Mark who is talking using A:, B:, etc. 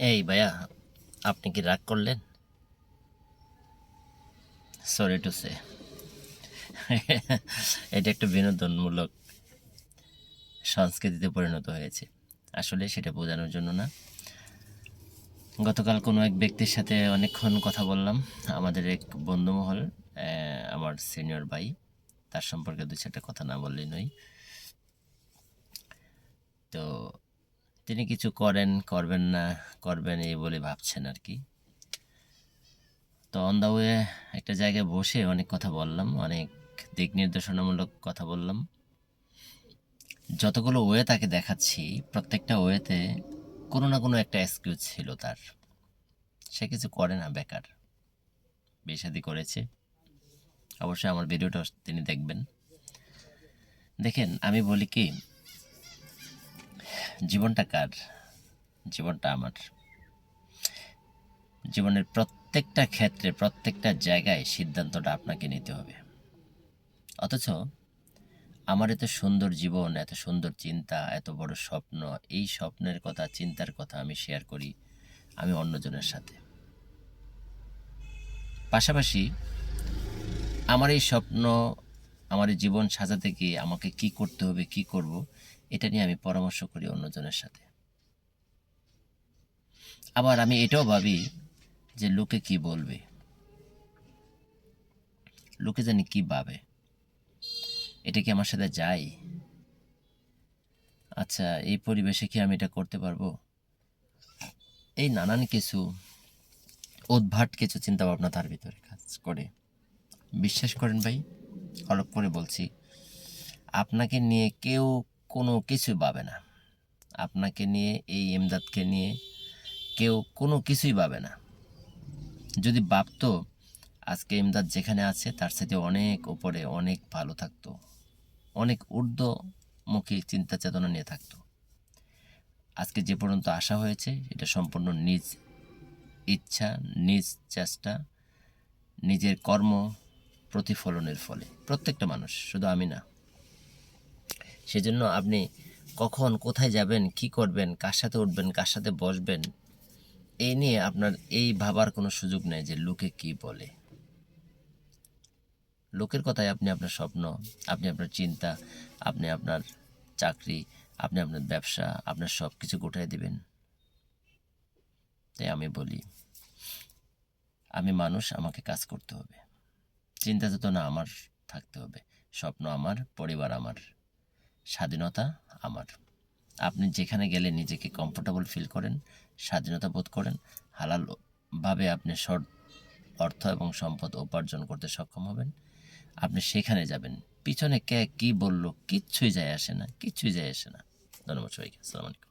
A: এই ভাইয়া, আপনি কি রাগ করলেন? Sorry to say. এটা একটা বিনোদনমূলক সংস্কৃতিতে পরিণত হয়েছে। আসলে সেটা বোঝানোর জন্য না। গতকাল কোনো এক ব্যক্তির সাথে অনেকক্ষণ কথা বললাম। আমাদের এক বন্ধুমহল, আমার সিনিয়র ভাই, তার সম্পর্কে দু চারটা কথা না বললেই নয়। তো তিনি কিছু করেন, করবেন না, করবেন এই বলে ভাবছেন আর কি। তো অন দ্য ওয়ে একটা জায়গায় বসে অনেক কথা বললাম, অনেক দিক নির্দেশনামূলক কথা বললাম। যতগুলো ওয়ে তাকে দেখাচ্ছি, প্রত্যেকটা ওয়েতে কোনো না কোনো একটা এক্সকিউজ ছিল তার। সে কিছু করে না, বেকার। বিয়ে শাদী করেছে। অবশ্যই আমার ভিডিওটা তিনি দেখবেন। দেখেন, আমি বলি কি, জীবনটা কার? জীবনটা আমার। জীবনের প্রত্যেকটা ক্ষেত্রে, প্রত্যেকটা জায়গায় সিদ্ধান্তটা আপনাকে নিতে হবে। অথচ আমার এত সুন্দর জীবন, এত সুন্দর চিন্তা, এত বড় স্বপ্ন, এই স্বপ্নের কথা, চিন্তার কথা আমি শেয়ার করি আমি অন্যজনের সাথে। পাশাপাশি আমার এই স্বপ্ন, আমার এই জীবন সাজাতে গিয়ে আমাকে কি করতে হবে, কি করব, এটা নিয়ে আমি পরামর্শ করি অন্যজনের সাথে। আবার আমি এটাও ভাবি যে লোকে কি বলবে, লোকে জানি কি ভাবে, এটা কি আমার সাথে যায়? আচ্ছা, এই পরিবেশে কি আমি এটা করতে পারবো? এই নানান কিছু উদ্ভাট কিছু চিন্তা ভাবনা তার ভিতরে কাজ করে। বিশ্বাস করেন ভাই, হলপ করে বলছি, আপনাকে নিয়ে কেউ কোনো কিছু ভাবে না। আপনাকে নিয়ে, এই এমদাদকে নিয়ে কেউ কোনো কিছুই ভাবে না। যদি ভাবতো, আজকে এমদাদ যেখানে আছে তার সাথে অনেক উপরে, অনেক ভালো থাকতো, অনেক ঊর্ধ্বমুখী চিন্তা চেতনা নিয়ে থাকতো। আজকে যে পর্যন্ত আসা হয়েছে, এটা সম্পূর্ণ নিজ ইচ্ছা, নিজ চেষ্টা, নিজের কর্ম প্রতিফলনের ফলে। প্রত্যেকটা মানুষ, শুধু আমি না। সেজন্য আপনি কখন কোথায় যাবেন, কি করবেন, কার সাথে উঠবেন, কার সাথে বসবেন, এই নিয়ে আপনার এই ভাবার কোনো সুযোগ নেই যে লোকে কি বলে। লোকের কথায় আপনি আপনার স্বপ্ন, আপনি আপনার চিন্তা, আপনি আপনার চাকরি, আপনি আপনার ব্যবসা, আপনার সব কিছু গোটায় দেবেন। তাই আমি বলি, আমি মানুষ, আমাকে কাজ করতে হবে, চিন্তা চেতনা আমার থাকতে হবে, স্বপ্ন আমার, পরিবার আমার, স্বাধীনতা আমার। আপনি যেখানে গেলে নিজেকে কমফোর্টেবল ফিল করেন, স্বাধীনতা বোধ করেন, হালালভাবে আপনি অর্থ এবং সম্পদ উপার্জন করতে সক্ষম হবেন, আপনি সেখানে যাবেন। পিছনে কে কী বলল কিচ্ছুই যায় আসে না, কিচ্ছুই যায় আসে না। ধন্যবাদ সবাইকে। আসসালামু আলাইকুম।